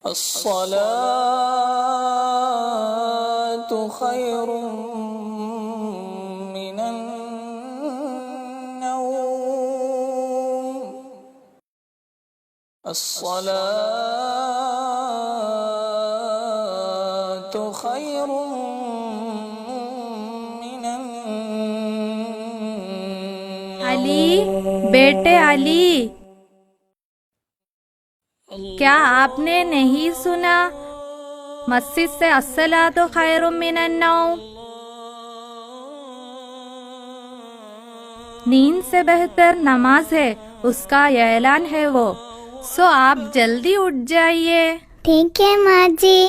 الصلاة خير من النوم. الصلاة خير من النوم. علی، بیٹے علی، کیا آپ نے نہیں سنا مسجد سے الصلاۃ خیر من النوم؟ نیند سے بہتر نماز ہے، اس کا یہ اعلان ہے وہ، سو آپ جلدی اٹھ جائیے۔ ٹھیک ہے ماں جی۔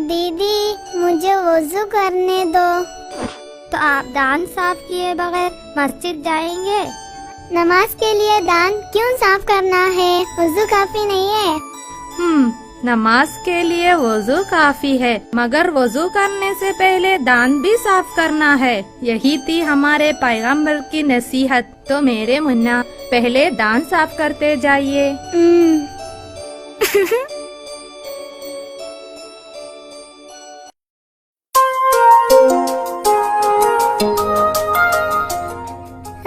دیدی مجھے وضو کرنے دو۔ تو آپ دان صاف کیے بغیر مسجد جائیں گے؟ نماز کے لیے دان کیوں صاف کرنا ہے؟ وضو کافی نہیں ہے؟ نماز کے لیے وضو کافی ہے، مگر وضو کرنے سے پہلے دان بھی صاف کرنا ہے، یہی تھی ہمارے پیغمبر کی نصیحت۔ تو میرے منا پہلے دان صاف کرتے جائیے۔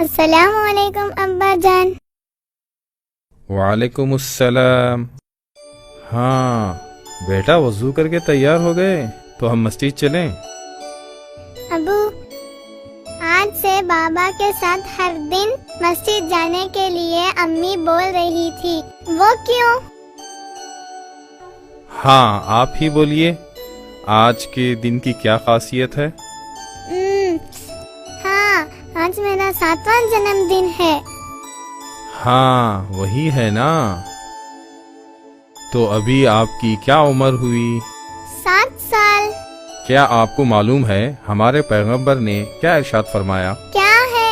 السلام علیکم ابا جان۔ وعلیکم السلام۔ ہاں بیٹا، وضو کر کے تیار ہو گئے تو ہم مسجد چلیں؟ ابو، آج سے بابا کے ساتھ ہر دن مسجد جانے کے لیے امی بول رہی تھی، وہ کیوں؟ ہاں آپ ہی بولیے، آج کے دن کی کیا خاصیت ہے؟ ہاں، آج میرا 7واں جنم دن ہے۔ ہاں وہی ہے نا۔ تو ابھی آپ کی کیا عمر ہوئی؟ 7 سال۔ کیا آپ کو معلوم ہے ہمارے پیغمبر نے کیا ارشاد فرمایا؟ کیا ہے؟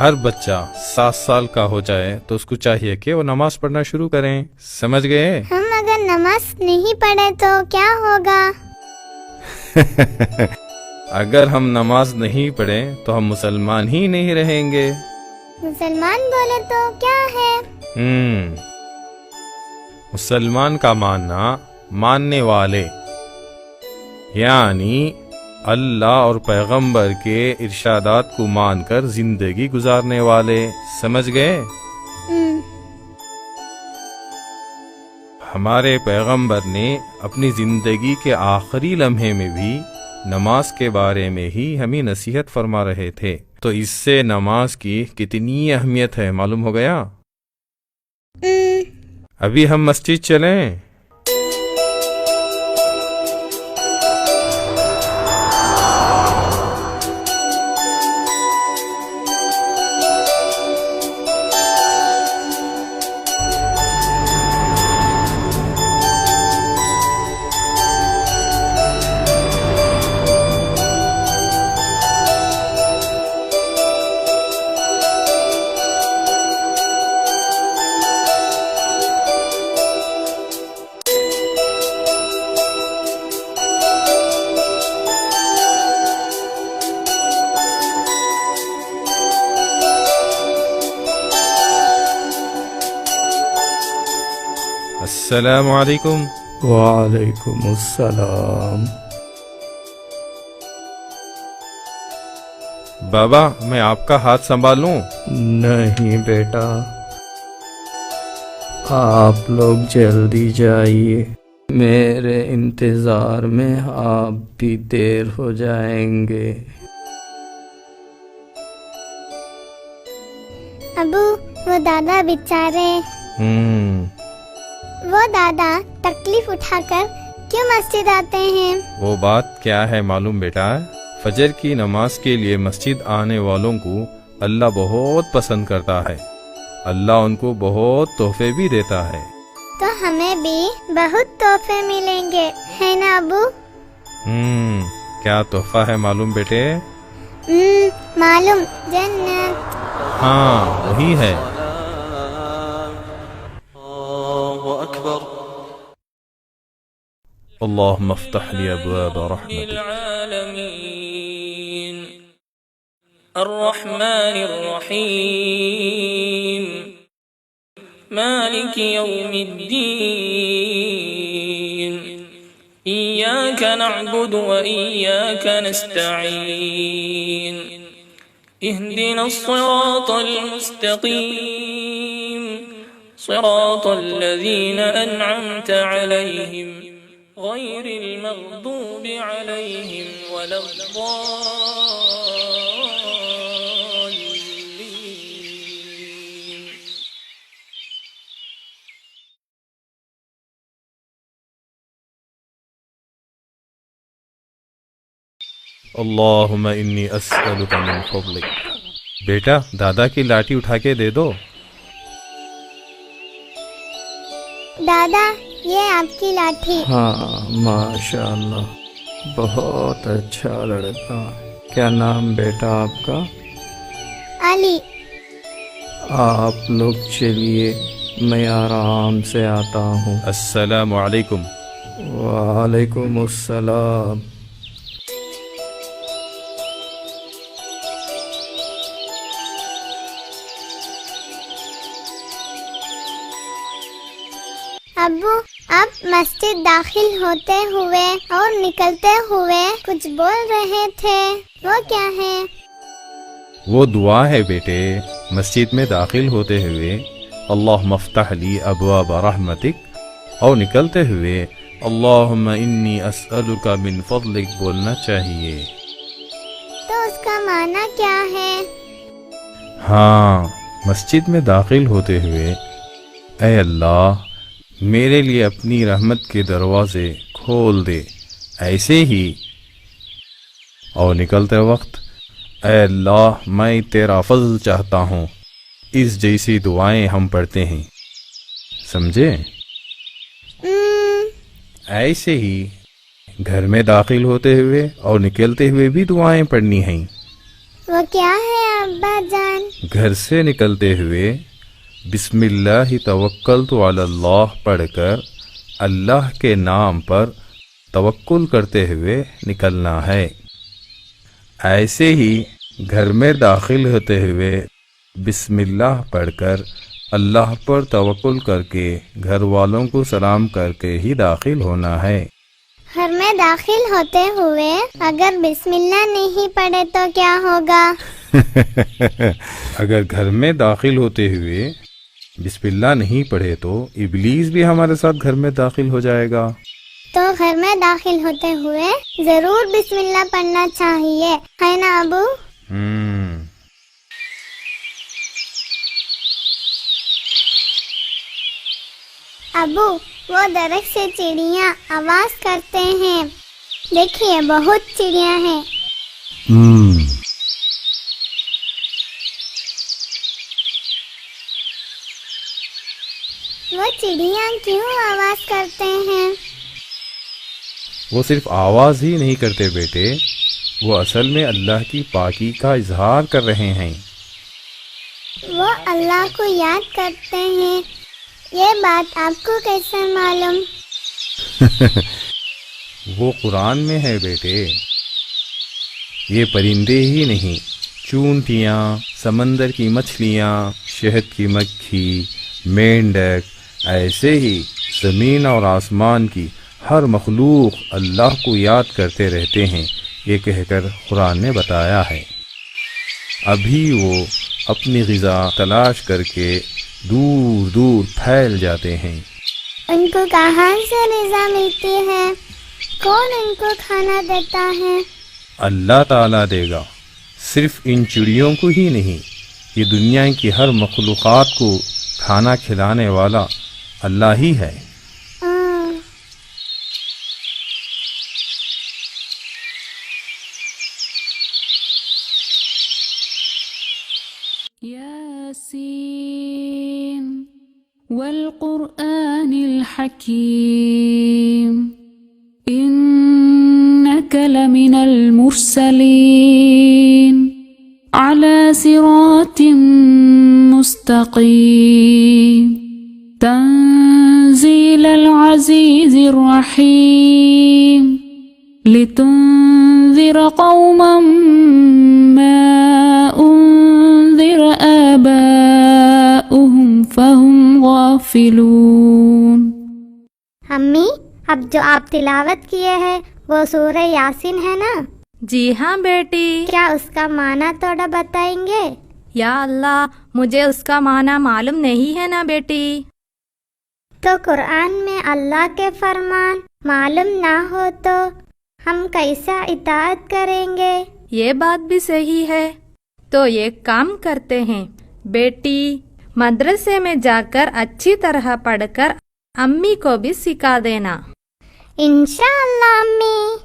ہر بچہ 7 سال کا ہو جائے تو اس کو چاہیے کہ وہ نماز پڑھنا شروع کریں۔ سمجھ گئے؟ ہم اگر نماز نہیں پڑھے تو کیا ہوگا؟ اگر ہم نماز نہیں پڑھیں تو ہم مسلمان ہی نہیں رہیں گے۔ مسلمان بولے تو کیا ہے؟ مسلمان کا معنی ماننے والے، یعنی اللہ اور پیغمبر کے ارشادات کو مان کر زندگی گزارنے والے۔ سمجھ گئے؟ ہمارے پیغمبر نے اپنی زندگی کے آخری لمحے میں بھی نماز کے بارے میں ہی ہمیں نصیحت فرما رہے تھے، تو اس سے نماز کی کتنی اہمیت ہے معلوم ہو گیا؟ ابھی ہم مسجد چلیں؟ السلام علیکم۔ وعلیکم السلام۔ بابا میں آپ کا ہاتھ سنبھالوں؟ نہیں بیٹا، آپ لوگ جلدی جائیے، میرے انتظار میں آپ بھی دیر ہو جائیں گے۔ ابو، وہ دادا بیچارے، وہ دادا تکلیف اٹھا کر کیوں مسجد آتے ہیں؟ وہ بات کیا ہے معلوم بیٹا؟ فجر کی نماز کے لیے مسجد آنے والوں کو اللہ بہت پسند کرتا ہے، اللہ ان کو بہت تحفے بھی دیتا ہے۔ تو ہمیں بھی بہت تحفے ملیں گے، ہے نا ابو؟ کیا تحفہ ہے معلوم بیٹے؟ معلوم، جنت۔ ہاں وہی ہے۔ اللهم افتح لي أبواب رحمتك العالمين الرحمن الرحيم مالك يوم الدين إياك نعبد وإياك نستعين اهدنا الصراط المستقيم صراط الذين أنعمت عليهم غير المغضوب عليهم ولا الضالين۔ اللهم انی اسألک من فضلک۔ بیٹا دادا کی لاٹھی اٹھا کے دے دو۔ دادا یہ آپ کی لاٹھی۔ ہاں ماشاء اللہ، بہت اچھا لڑکا۔ کیا نام بیٹا آپ کا؟ علی۔ آپ لوگ چلیے، میں آرام سے آتا ہوں۔ السلام علیکم۔ وعلیکم السلام۔ ابو، آپ مسجد داخل ہوتے ہوئے اور نکلتے ہوئے کچھ بول رہے تھے، وہ کیا ہے؟ وہ دعا ہے بیٹے، مسجد میں داخل ہوتے ہوئے اللہم افتح لی ابواب رحمتک اور نکلتے ہوئے اللہم انی اسألک من فضلک بولنا چاہیے۔ تو اس کا معنی کیا ہے؟ ہاں، مسجد میں داخل ہوتے ہوئے اے اللہ میرے لیے اپنی رحمت کے دروازے کھول دے، ایسے ہی، اور نکلتے وقت اے اللہ میں تیرا فضل چاہتا ہوں، اس جیسی دعائیں ہم پڑھتے ہیں، سمجھے؟ ایسے ہی گھر میں داخل ہوتے ہوئے اور نکلتے ہوئے بھی دعائیں پڑھنی ہیں۔ وہ کیا ہے ابا جان؟ گھر سے نکلتے ہوئے بسم اللہ توکلت علی اللہ پڑھ کر اللہ کے نام پر توکل کرتے ہوئے نکلنا ہے۔ ایسے ہی گھر میں داخل ہوتے ہوئے بسم اللہ پڑھ کر اللہ پر توکل کر کے گھر والوں کو سلام کر کے ہی داخل ہونا ہے۔ گھر میں داخل ہوتے ہوئے اگر بسم اللہ نہیں پڑھے تو کیا ہوگا؟ اگر گھر میں داخل ہوتے ہوئے بسم اللہ نہیں پڑھے تو ابلیس بھی ہمارے ساتھ گھر میں داخل ہو جائے گا۔ تو گھر میں داخل ہوتے ہوئے ضرور بسم اللہ پڑھنا چاہیے، ہے نا ابو؟ ابو، وہ درخت سے چڑیاں آواز کرتے ہیں، دیکھیے بہت چڑیاں ہیں۔ وہ چڑیاں کیوں آواز کرتے ہیں؟ وہ صرف آواز ہی نہیں کرتے بیٹے، وہ اصل میں اللہ کی پاکی کا اظہار کر رہے ہیں۔ وہ اللہ کو یاد کرتے ہیں، یہ بات آپ کو کیسے معلوم؟ وہ قرآن میں ہے بیٹے۔ یہ پرندے ہی نہیں، چونٹیاں، سمندر کی مچھلیاں، شہد کی مکھی، مینڈک، ایسے ہی زمین اور آسمان کی ہر مخلوق اللہ کو یاد کرتے رہتے ہیں، یہ کہہ کر قرآن نے بتایا ہے۔ ابھی وہ اپنی غذا تلاش کر کے دور دور پھیل جاتے ہیں۔ ان کو کہاں سے غذا ملتی ہے؟ کون ان کو کھانا دیتا ہے؟ اللہ تعالیٰ دے گا، صرف ان چڑیوں کو ہی نہیں، یہ دنیا کی ہر مخلوقات کو کھانا کھلانے والا اللہ ہی ہے۔ یاسین والقرآن القرآن الحكيم إنك لمن المرسلين على صراط مستقيم تنزيل العزيز الرحيم لتنذر قوما ما أنذر آباؤهم فهم غافلون. अम्मी, अब जो आप तिलावत किए हैं वो सूरह यासीन है ना? जी हाँ बेटी. क्या उसका माना थोड़ा बताएंगे? या अल्लाह, मुझे उसका माना मालूम नहीं है ना बेटी. तो कुरान में अल्लाह के फरमान मालूम ना हो तो हम कैसा इताअत करेंगे? ये बात भी सही है. तो एक काम करते हैं बेटी, मदरसे में जाकर अच्छी तरह पढ़कर अम्मी को भी सिखा देना. इंशाअल्लाह अम्मी.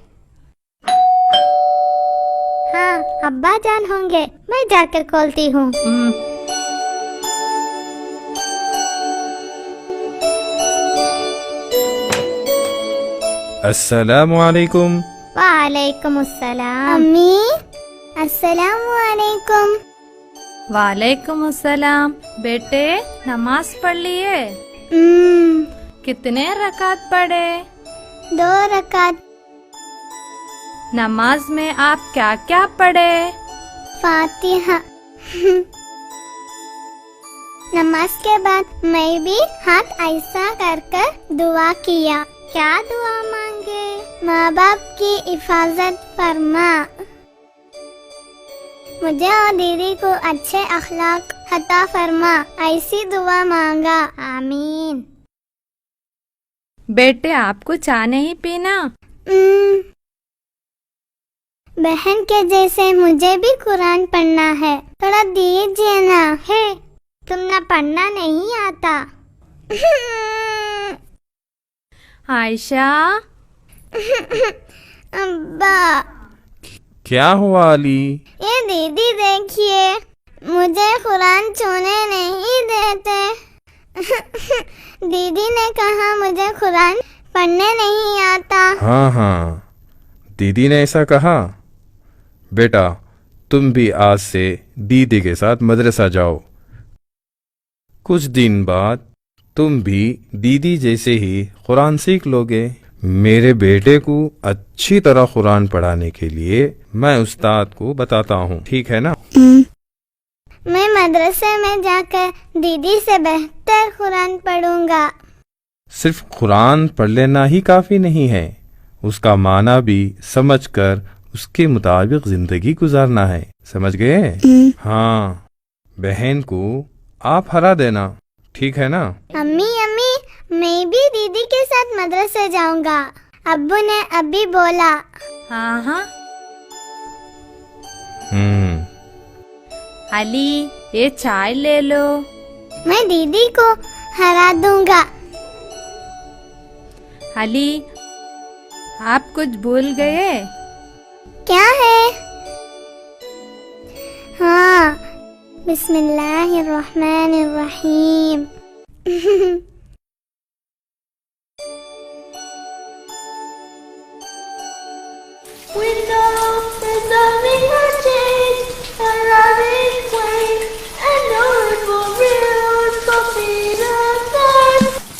हाँ, अब्बा जान होंगे, मैं जाकर खोलती हूँ. अस्सलामु अलैकुम. वालेकुम अस्सलाम. अम्मी, अस्सलामु अलैकुम. वालेकुम अस्सलाम. बेटे, नमाज पढ़ लिए? कितने रकात पढ़े? 2 रकात. नमाज में आप क्या क्या पढ़े? फातिहा. नमाज के बाद मैं भी हाथ ऐसा कर कर दुआ किया. क्या दुआ मांगे? माँ बाप की हिफाजत फरमा, मुझे और दीदी को अच्छे अखलाक अता फरमा, ऐसी दुआ मांगा. आमीन. बेटे, आपको चाय नहीं पीना? बहन के जैसे मुझे भी कुरान पढ़ना है, थोड़ा दीजिए ना. है, तुमने पढ़ना नहीं आता? आयशा. अब्बा. क्या हुआ अली? ये दीदी देखिए, मुझे कुरान छूने नहीं देते. दीदी ने कहा मुझे कुरान पढ़ने नहीं आता. हाँ, दीदी ने ऐसा कहा. बेटा, तुम भी आज से दीदी के साथ मदरसा जाओ. कुछ दिन बाद तुम भी दीदी जैसे ही कुरान सीख लोगे. मेरे बेटे को अच्छी तरह कुरान पढ़ाने के लिए मैं उस्ताद को बताता हूँ, ठीक है ना? मैं मदरसे में जाकर दीदी से बेहतर कुरान पढ़ूंगा. सिर्फ कुरान पढ़ लेना ही काफी नहीं है, उसका माना भी समझकर उसके मुताबिक जिंदगी गुजारना है. समझ गए? हाँ, बहन को आप हरा देना, ठीक है ना? अम्मी, मैं भी दीदी के साथ मदरसे जाऊंगा. अब्बू ने अभी बोला. हाँ. अली, ये चाय ले लो. मैं दीदी को हरा दूंगा. अली, आप कुछ भूल गए? क्या है? हाँ, बिस्मिल्लाहिर्रहमानिर्रहीम.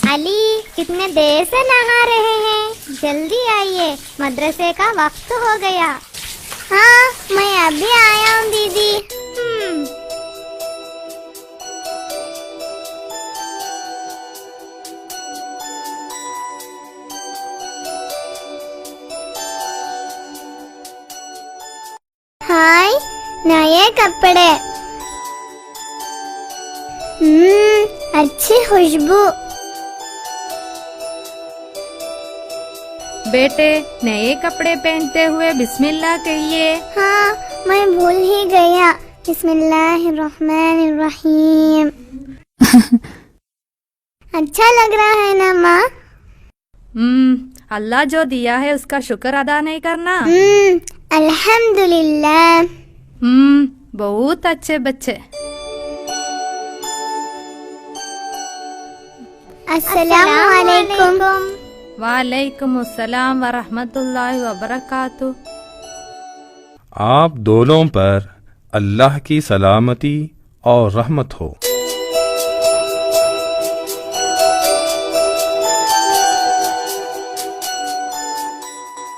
अली, कितने देर से नहा रहे हैं? जल्दी आइए, मदरसे का वक्त हो गया. हाँ, मैं अभी आया हूँ दीदी. हाय, नए कपड़े. अच्छी खुशबू. बेटे, नए कपड़े पहनते हुए बिस्मिल्लाह कहिए. हाँ, मैं भूल ही गया. बिस्मिल्लाहिर्रहमानिर्रहीम. अच्छा लग रहा है ना माँ? अल्लाह जो दिया है उसका शुक्र अदा नहीं करना. अल्हम्दुलिल्लाह. बहुत अच्छे बच्चे. अस्सलाम वालेकुम। वालेकुम अस्सलाम व रहमतुल्लाहि व बरकातुहू। आप दोनों पर अल्लाह की सलामती और रहमत हो।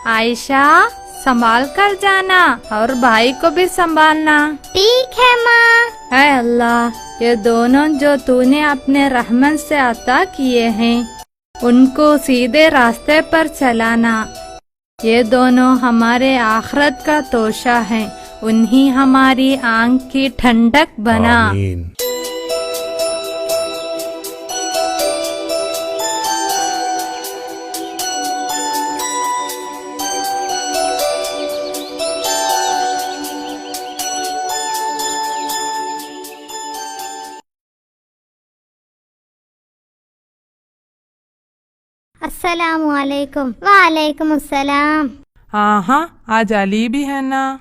आयशा, संभाल कर जाना और भाई को भी संभालना। ठीक है माँ। है अल्लाह, ये दोनों जो तूने अपने रहमत से अता किए हैं उनको सीधे रास्ते पर चलाना। ये दोनों हमारे आखिरत का तोशा हैं, उन्हीं हमारी आंख की ठंडक बना। आमीन। अस्सलाम वालेकुम। वालेकुम अस्सलाम। हाँ, आज अली भी है ना।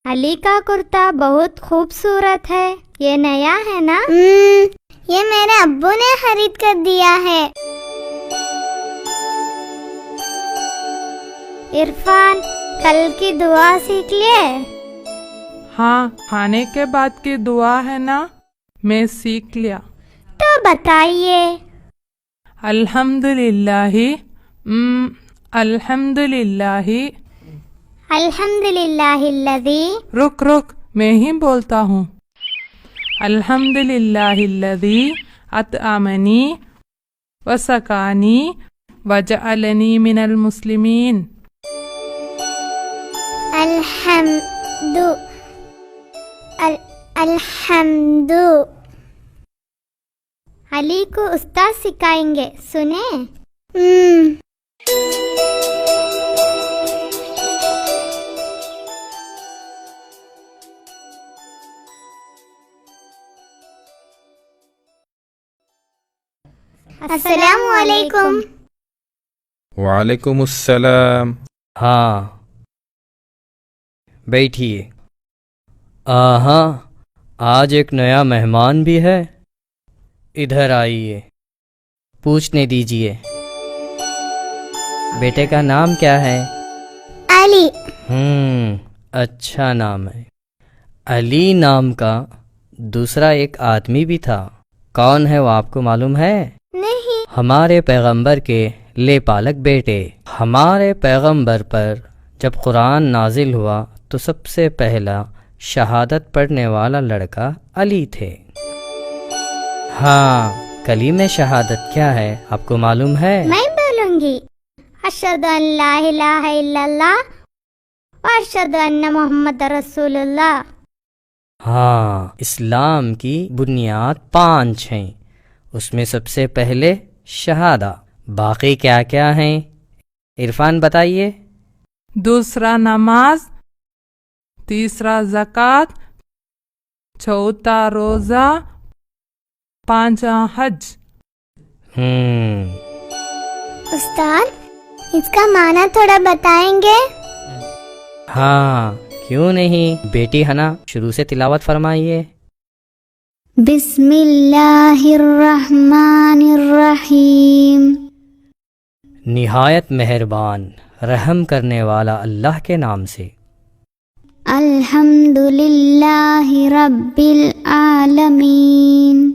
अली का कुर्ता बहुत खूबसूरत है, ये नया है ना? ये मेरे अब्बू ने खरीद कर दिया है। इरफान, कल की दुआ सीख लिए? हाँ, खाने के बाद की दुआ है ना, मैं सीख लिया। तो बताइए। अल्हम्दुलिल्लाहि अल्हम्दुलिल्लाहि। अल्हम्दुलिल्लाहिल्लज़ी। रुक, मैं ही बोलता हूँ। अल्हम्दुलिल्लाहिल्लज़ी अतअमनी वसकानी वजअलनी मिनल मुस्लिमीन। अल्हम्दु। अली को उस्ताद सिखाएंगे, सुने? अस्सलाम वालेकुम। वालेकुम अस्सलाम। हाँ, बैठिए। हाँ, आज एक नया मेहमान भी है, इधर आइए, पूछने दीजिए। बेटे का नाम क्या है? अली। अच्छा नाम है। अली नाम का दूसरा एक आदमी भी था, कौन है वो आपको मालूम है? नहीं। हमारे पैगंबर के ले पालक बेटे। हमारे पैगंबर पर जब कुरान नाजिल हुआ तो सबसे पहला शहादत पढ़ने वाला लड़का अली थे। हाँ, कलीमे शहादत क्या है आपको मालूम है? मैं बोलूंगी। अशहदु अन ला इलाहा इल्लल्लाह व अशहदु अन्ना मुहम्मद रसूलुल्लाह। हाँ, इस्लाम की बुनियाद 5 हैं, उसमें सबसे पहले शहादा। बाकी क्या क्या हैं? इरफान बताइए। दूसरा नमाज, तीसरा ज़कात, चौथा रोज़ा, पांचवा हज। उस्ताद, इसका माना थोड़ा बताएंगे? हाँ, क्यों नहीं। बेटी हना, शुरू से तिलावत फरमाइए। बिस्मिल्लाहिर्रहमानिर्रहीम। निहायत मेहरबान रहम करने वाला अल्लाह के नाम से। अल्हम्दुलिल्लाहि रब्बिल आलमीन।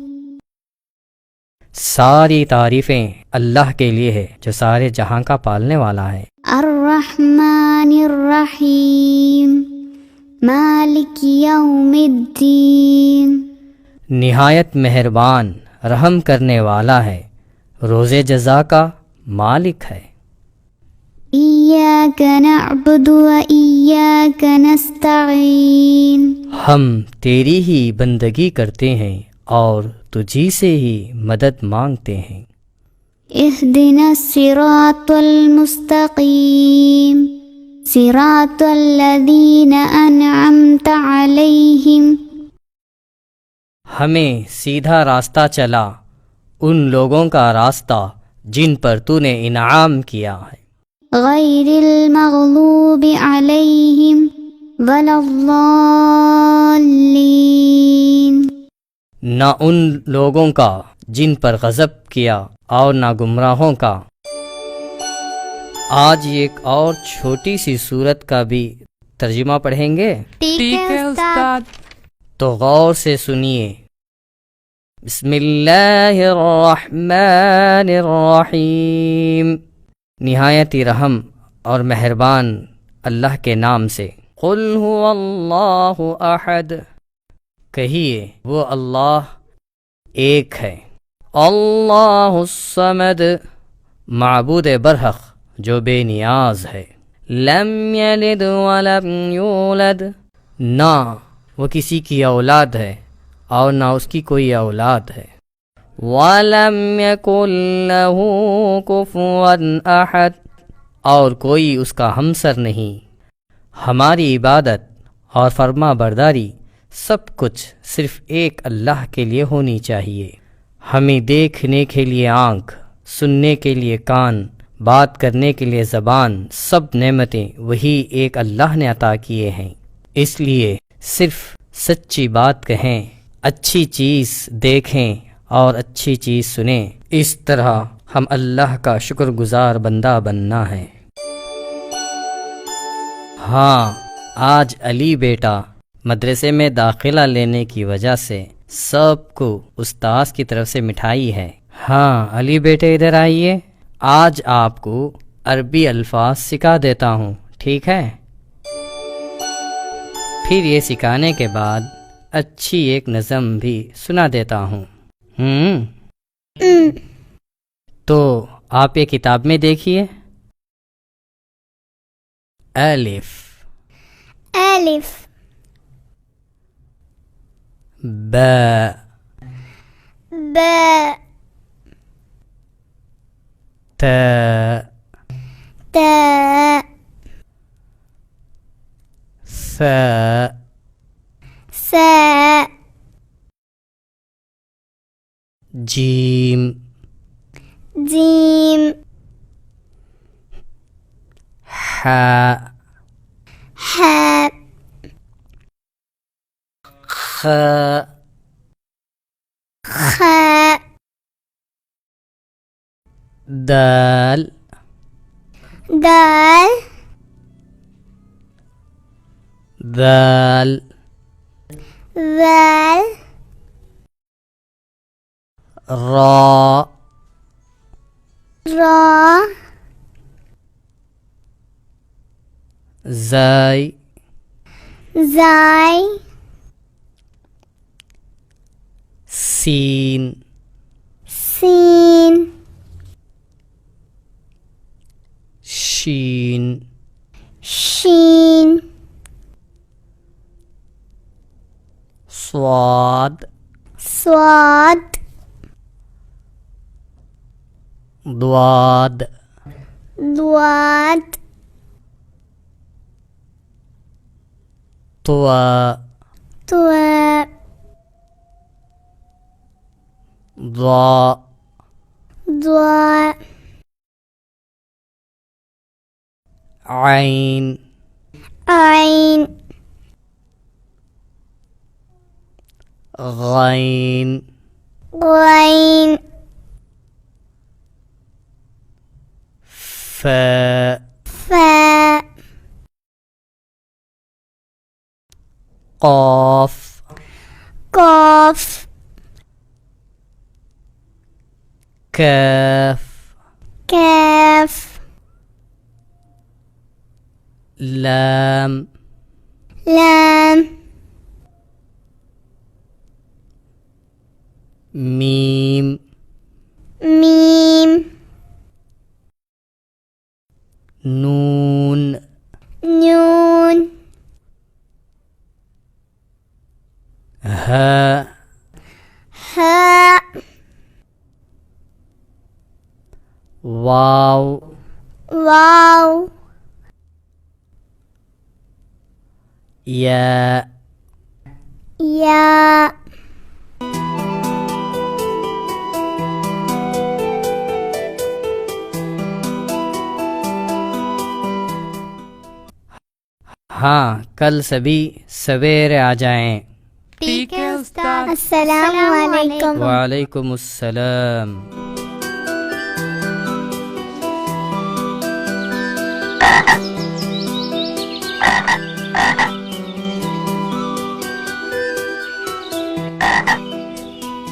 सारी तारीफें अल्लाह के लिए है जो सारे जहां का पालने वाला है। अर्रहमानिर्रहीम। मालिक यौमिद्दीन। निहायत मेहरबान रहम करने वाला है, रोज़े जज़ा का मालिक है। इय्याक नअबुदु व इय्याक नस्तईन। हम तेरी ही बंदगी करते हैं और तुझी से ही मदद मांगते हैं। इहदिनस सिरातल मुस्तकीम। सिरातल लज़ीना अनअमत अलैहिम। हमें सीधा रास्ता चला, उन लोगों का रास्ता जिन पर तूने इनाम किया है। गैरिल मग़लूबि अलैहिम वलद्दाल्लीन। نہ ان لوگوں کا جن پر غضب کیا اور نہ گمراہوں کا۔ آج ایک اور چھوٹی سی سورت کا بھی ترجمہ پڑھیں گے، ٹھیک ہے استاد۔ تو غور سے سنیے۔ بسم اللہ الرحمن الرحیم، نہایت ہی رحم اور مہربان اللہ کے نام سے۔ قل هو اللہ احد، کہیے وہ اللہ ایک ہے۔ اللہ الصمد، معبود برحق جو بے نیاز ہے۔ لم یلد ولم یولد، نہ وہ کسی کی اولاد ہے اور نہ اس کی کوئی اولاد ہے۔ وَلَمْ يَكُنْ لَهُ كُفُوًا أَحَدٌ، اور کوئی اس کا ہمسر نہیں۔ ہماری عبادت اور فرما برداری سب کچھ صرف ایک اللہ کے لیے ہونی چاہیے۔ ہمیں دیکھنے کے لیے آنکھ، سننے کے لیے کان، بات کرنے کے لیے زبان، سب نعمتیں وہی ایک اللہ نے عطا کیے ہیں۔ اس لیے صرف سچی بات کہیں، اچھی چیز دیکھیں اور اچھی چیز سنیں۔ اس طرح ہم اللہ کا شکر گزار بندہ بننا ہے۔ ہاں، آج علی بیٹا مدرسے میں داخلہ لینے کی وجہ سے سب کو استاذ کی طرف سے مٹھائی ہے۔ ہاں علی بیٹے ادھر آئیے، آج آپ کو عربی الفاظ سکھا دیتا ہوں، ٹھیک ہے؟ پھر یہ سکھانے کے بعد اچھی ایک نظم بھی سنا دیتا ہوں۔ تو آپ یہ کتاب میں دیکھیے۔ الف، ألف با، باء تا، تاء ثا، ثاء جیم، جيم حاء، حاء خاء، خاء دال، دال ذال، ذال را، را زاي، زاي سين، سين شين، شين صاد، صاد ضاد، ضاد طاء، طاء ضاء، ضاء عين، عين غين، غين فاء، فاء قاف، قاف كاف، كاف لام، لام ميم، ميم نون، نون هاء، هاء واو، واو ياء، ياء ہاں کل سبھی سویرے آ جائیں، ٹھیک ہے استاد. السلام علیکم. وعلیکم السلام.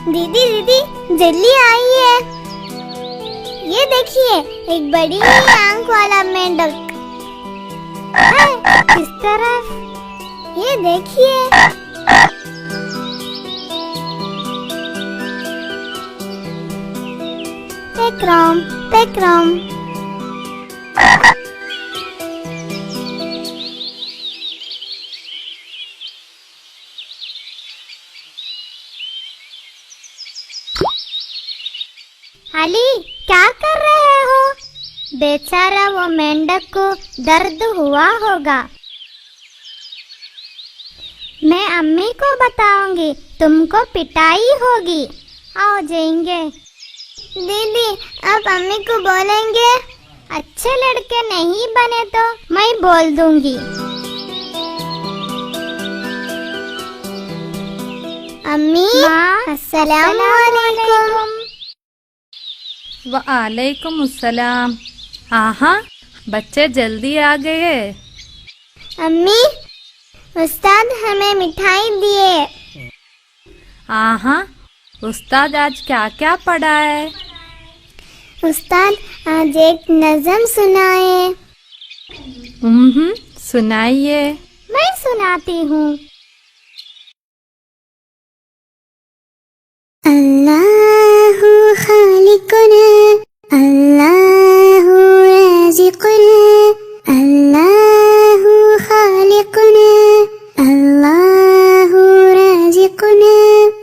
دیدی دیدی جلدی آئیے. یہ دیکھیے ایک بڑی آنکھ والا مینڈک. کس طرف؟ یہ دیکھیے. پیکرام پیکرام. علی کیا کر رہے ہو؟ بیچارہ وہ مینڈک کو درد ہوا ہوگا. میں امی کو بتاؤں گی، تم کو پٹائی ہوگی. آؤ جائیں گے. دیدی آپ امی کو بولیں گے اچھے لڑکے نہیں بنے تو میں بول دوں گی. امی السلام علیکم. وعلیکم السلام. آہا بچے جلدی آ گئے. امی استاد ہمیں مٹھائی دیے. آہا استاد آج کیا کیا پڑھا ہے؟ استاد آج ایک نظم سنائے. سنائیے. میں سناتی ہوں. اللہ خالقنا اللہ رازقنا اللہ خالقنا اللہ رازقنا.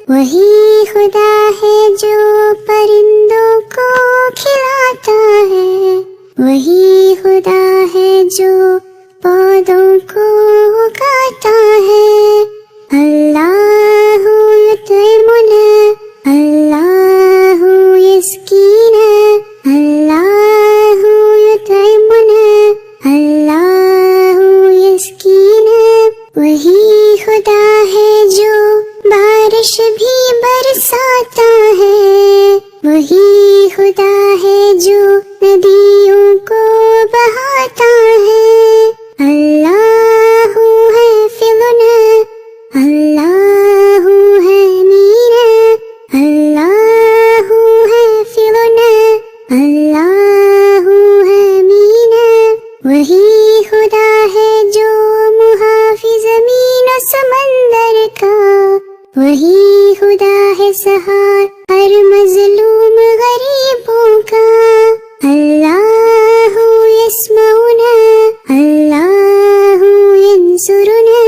وہی خدا ہے جو پرندوں کو کھلاتا ہے، وہی خدا ہے جو پودوں کو اگاتا ہے. اللہ یطعمنا اللہ یسقینا اللہ یطعمنا اللہ یسقینا. وہی خدا ہے جو بارش بھی برساتا ہے، وہی خدا ہے جو ندیوں کو بہاتا ہے. اللہ حافظنا اللہ حامینا اللہ حافظنا اللہ حامینا. وہی خدا ہے جو محافظ زمین و سمندر کا، وہی خدا ہے سہار ہر مظلوم غریبوں کا. اللہ یسمعنا اللہ ینصرنا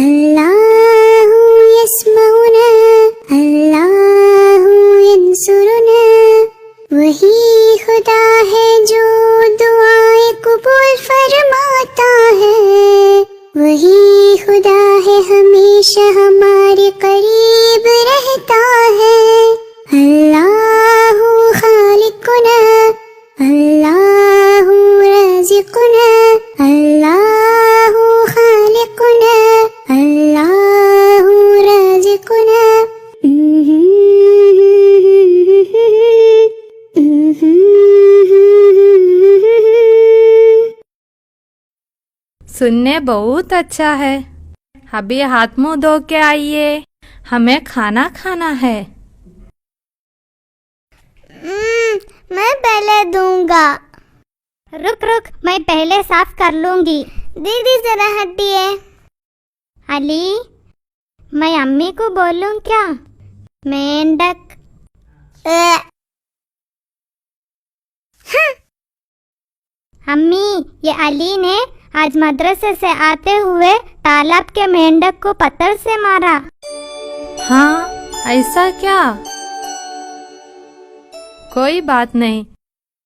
اللہ یسمعنا اللہ ینصرنا. وہی خدا ہے جو دعائیں قبول فرماتا ہے، وہی خدا ہے ہمیشہ ہمارے قریب رہتا ہے. اللہ خالقنا اللہ رازقنا اللہ خالقنا اللہ رازقنا. سننے بہت اچھا ہے. ابھی ہاتھ منہ دھو کے آئیے، ہمیں کھانا کھانا ہے. میں پہلے دوں گا. رک رک میں پہلے صاف کر لوں گی. دیدی ذرا ہٹیے. علی میں امی کو بولوں کیا؟ مینڈک. امی یہ علی نے آج مدرسے سے آتے ہوئے تالاب کے مینڈک کو پتھر سے مارا. ہاں ایسا کیا؟ کوئی بات نہیں،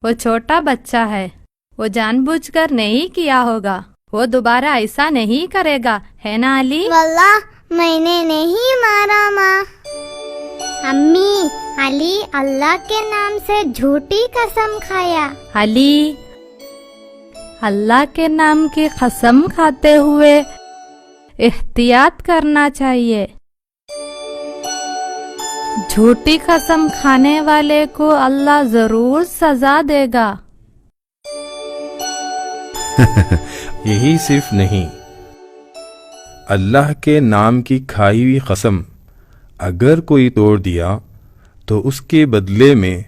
وہ چھوٹا بچہ ہے، وہ جان بوجھ کر نہیں کیا ہوگا. وہ دوبارہ ایسا نہیں کرے گا، ہے نا علی؟ واللہ میں نے نہیں مارا ماں. امی علی اللہ کے نام سے جھوٹی قسم کھایا. علی اللہ کے نام کی قسم کھاتے ہوئے احتیاط کرنا چاہیے. झूठी कसम खाने वाले को अल्लाह जरूर सजा देगा। यही सिर्फ नहीं, अल्लाह के नाम की खाई हुई कसम अगर कोई तोड़ दिया तो उसके बदले में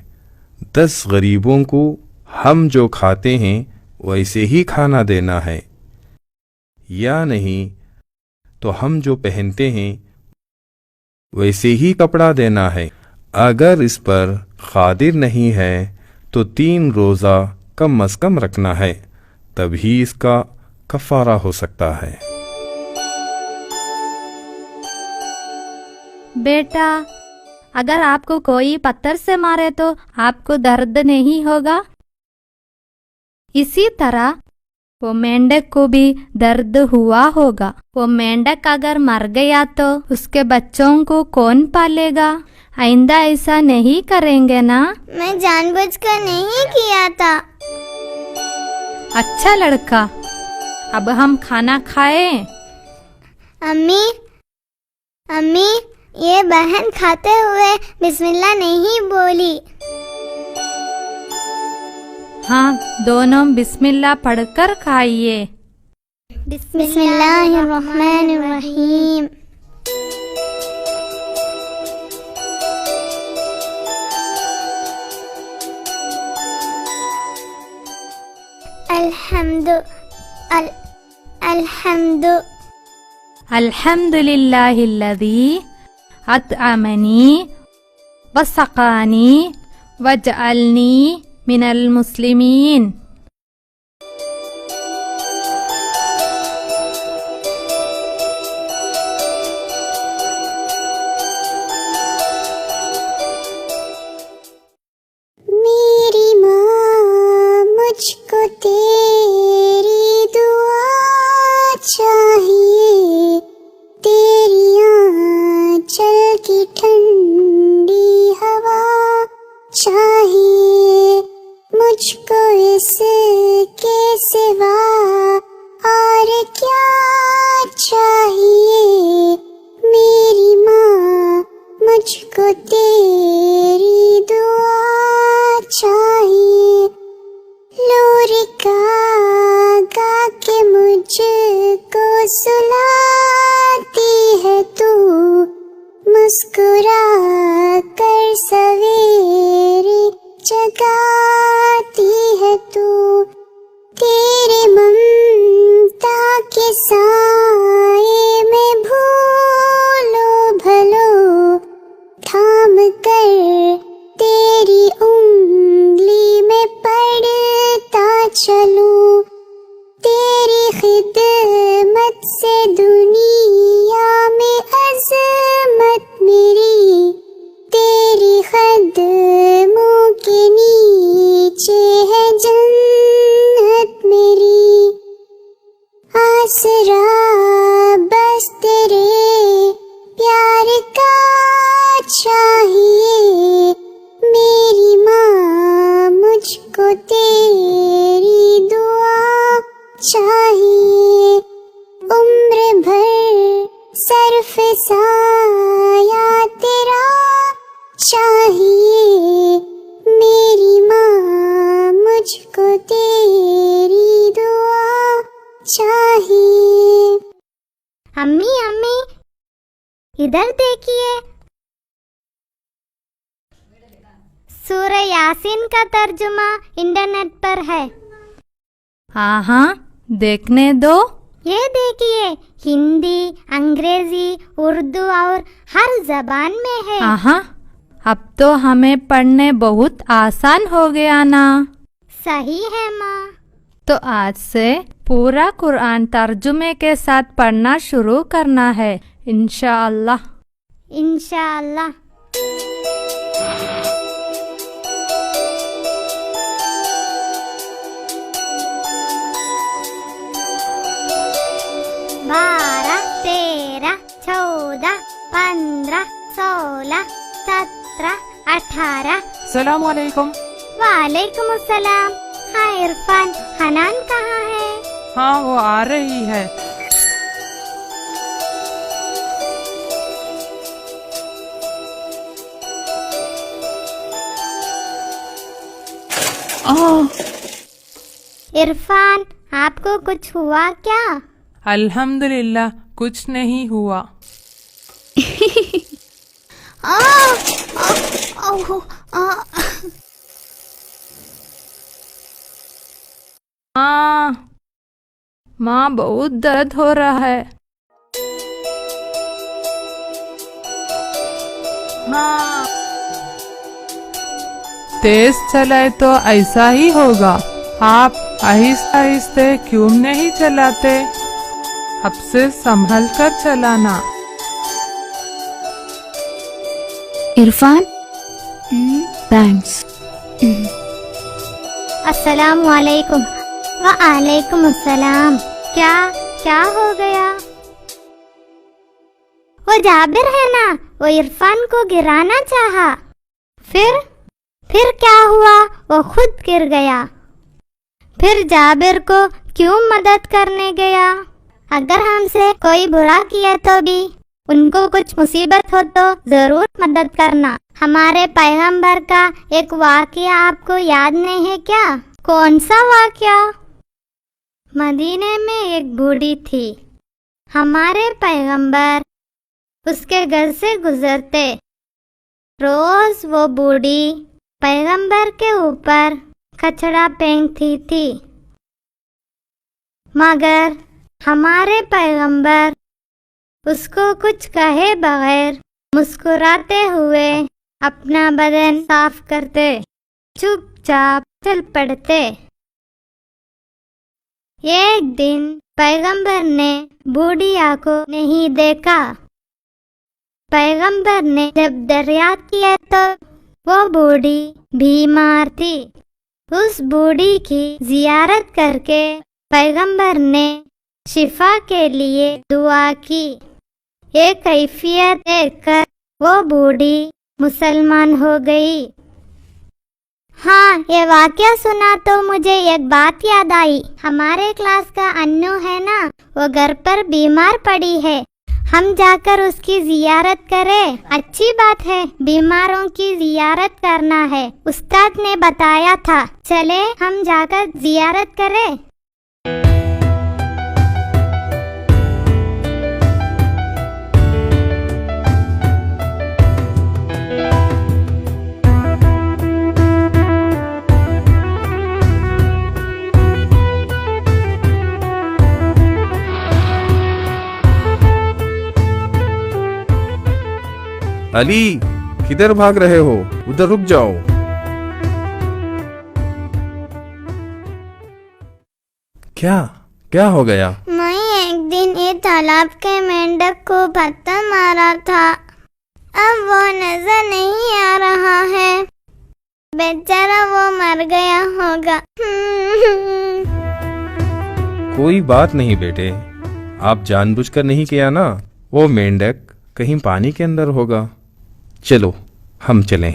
10 गरीबों को हम जो खाते हैं वैसे ही खाना देना है, या नहीं तो हम जो पहनते हैं वैसे ही कपड़ा देना है। अगर इस पर कादिर नहीं है तो 3 रोज़ा कम अज़ कम रखना है, तभी इसका कफ़ारा हो सकता है। बेटा, अगर आपको कोई पत्थर से मारे तो आपको दर्द नहीं होगा? इसी तरह वो मेंढक को भी दर्द हुआ होगा। वो मेंढक अगर मर गया तो उसके बच्चों को कौन पालेगा? आइंदा ऐसा नहीं करेंगे ना? मैं जानबूझकर नहीं किया था। अच्छा लड़का, अब हम खाना खाएं। अम्मी, अम्मी, ये बहन खाते हुए बिस्मिल्लाह नहीं बोली। हाँ, दोनों बिस्मिल्लाह पढ़कर खाइए। बिस्मिल्लाहिर्रहमानिर्रहीम। अल्हम्दुलिल्लाहिल्लज़ी अतअमनी वसक़ानी वजअलनी मिनल मुस्लिमीन। मेरी माँ मुझको तेरी दुआ चाहिए, तेरी आंचल की ठंडी हवा चाहिए, मुझको इसके सिवा और क्या चाहिए। मेरी माँ मुझको तेरी दुआ चाहिए, लोरिका गा के मुझको सुलाती है तू, मुस्कुरा कर सवेरे जगाती है तू। तेरे ममता के साए में भूलो भलो थाम कर तेरी उंगली में पढ़ता चलूं, तेरी खिदमत से दुनिया में अज़मत मेरी, तेरी कदमों के नीचे है जन्नत मेरी। आसरा बस तेरे प्यार का चाहिए, मेरी माँ मुझको तेरी दुआ चाहिए, उम्र भर सरफ साया तेरा चाहिए, मेरी माँ मुझको तेरी दुआ चाहिए। अम्मी, अम्मी, इधर देखिए, सूरह यासीन का तर्जुमा इंटरनेट पर है। हाँ, देखने दो। ये देखिए, हिंदी, अंग्रेजी, उर्दू और हर जबान में है। हाँ, अब तो हमें पढ़ने बहुत आसान हो गया ना? सही है माँ। तो आज से पूरा कुरान तर्जुमे के साथ पढ़ना शुरू करना है, इंशाअल्लाह। इंशाअल्लाह। बारह, तेरह, 14, 15, 16, 17, 18। सलाम अलैकुम। वालेकुम अस्सलाम। हाँ इरफान, हनान कहाँ है? हाँ, वो आ रही है। इरफान, आपको कुछ हुआ क्या? अल्हम्दुलिल्लाह, कुछ नहीं हुआ। माँ, बहुत दर्द हो रहा है। हाँ, तेज चलाए तो ऐसा ही होगा। आप आहिस्ते आहिस्ते क्यों नहीं चलाते? अब से संभल कर चलाना। इरफान, थैंक्स। अस्सलाम वालेकुम। वालेकुम अस्सलाम। क्या हो गया? वो जाबिर है ना, वो इरफान को गिराना चाहा। फिर क्या हुआ? वो खुद गिर गया। फिर जाबिर को क्यों मदद करने गया? अगर हमसे कोई बुरा किया तो भी, उनको कुछ मुसीबत हो तो जरूर मदद करना। हमारे पैगंबर का एक वाकया आपको याद नहीं है क्या? कौन सा वाकया? मदीने में एक बूढ़ी थी। हमारे पैगंबर उसके घर से गुजरते। रोज वो बूढ़ी पैगंबर के ऊपर कचरा फेंकती थी, मगर हमारे पैगंबर उसको कुछ कहे बगैर मुस्कुराते हुए अपना बदन साफ करते, चुपचाप चल पड़ते। एक दिन पैगंबर ने बूढ़िया को नहीं देखा। पैगंबर ने जब दरियात किया तो वो बूढ़ी बीमार थी। उस बूढ़ी की जियारत करके पैगंबर ने शिफा के लिए दुआ की। ये कैफियत देखकर वो बूढ़ी मुसलमान हो गई। हाँ, ये वाकया सुना तो मुझे एक बात याद आई। हमारे क्लास का अन्नू है ना, वो घर पर बीमार पड़ी है। हम जाकर उसकी जियारत करें। अच्छी बात है, बीमारों की जियारत करना है। उस्ताद ने बताया था। चले हम जाकर जियारत करें। अली, किधर भाग रहे हो? उधर रुक जाओ। क्या हो गया? मैं एक दिन ये तालाब के मेंढक को पत्थर मारा था। अब वो नजर नहीं आ रहा है। बेचारा वो मर गया होगा। कोई बात नहीं बेटे, आप जानबूझकर नहीं किया ना। वो मेंढक कहीं पानी के अंदर होगा। चलो हम चलें।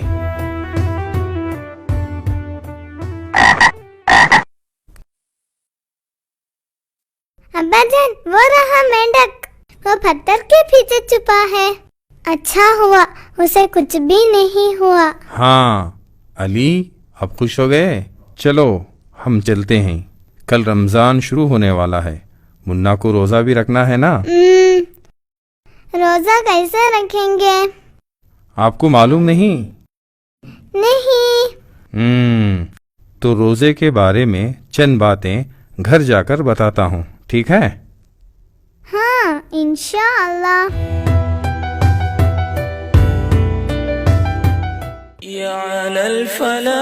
अब्बाजान, वो रहा मेंढक। वो पत्थर के पीछे छुपा है। अच्छा हुआ उसे कुछ भी नहीं हुआ। हाँ अली, अब खुश हो गए? चलो हम चलते हैं। कल रमजान शुरू होने वाला है। मुन्ना को रोजा भी रखना है ना। रोजा कैसे रखेंगे? आपको मालूम नहीं? नहीं। तो रोजे के बारे में चंद बातें घर जाकर बताता हूँ, ठीक है? हाँ, इंशाअल्लाह। या अलल फलाह,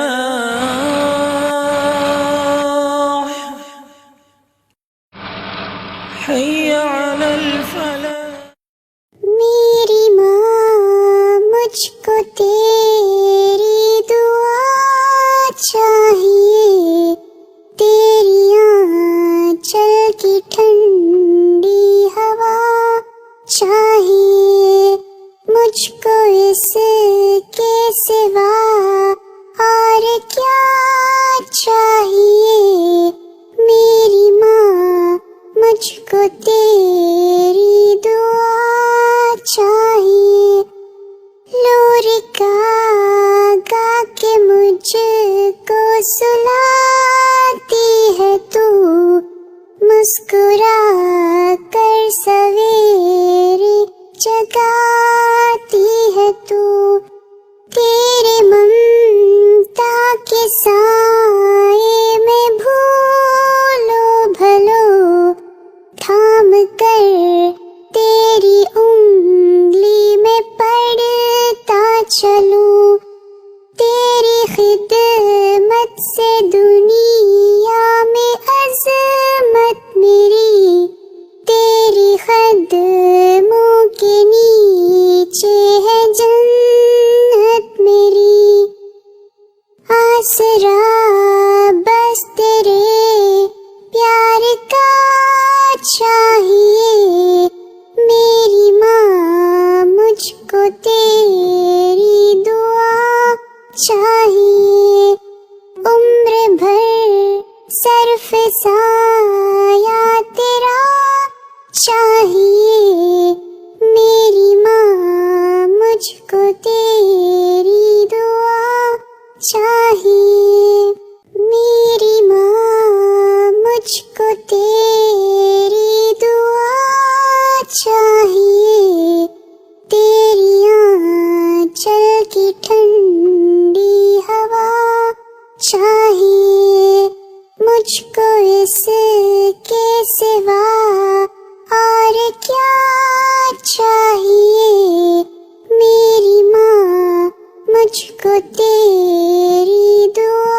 हय्या अलल फलाह। मेरी माँ, मुझको तेरी दुआ चाहिए। तेरी आंचल की ठंडी हवा चाहिए। मुझको इसके सिवा और क्या चाहिए। मेरी माँ, मुझको तेरी दुआ चाहिए। लोरी गा गा के मुझको سلاتی ہے تو مسکرا کر سویرے جگاتی ہے تو تیرے ممتا کے سائے میں بھولو بھلو تھام کر تیری انگلی میں پڑھتا چلوں تیری خدمت سے دنیا میں عظمت میری تیری قدموں کے نیچے ہے جنت میری آسرا بس تیرے پیار کا چاہیے میری ماں مجھ کو تیری دعا چاہیے عمر بھر صرف سایہ تیرا چاہیے میری ماں مجھ کو تیری دعا چاہیے میری ماں مجھ کو تیری دعا چاہیے تیری آنچل کی ٹھنڈی ہوا چاہیے مجھ کو اس کے سوا اور کیا چاہیے میری ماں مجھ کو تیری دعا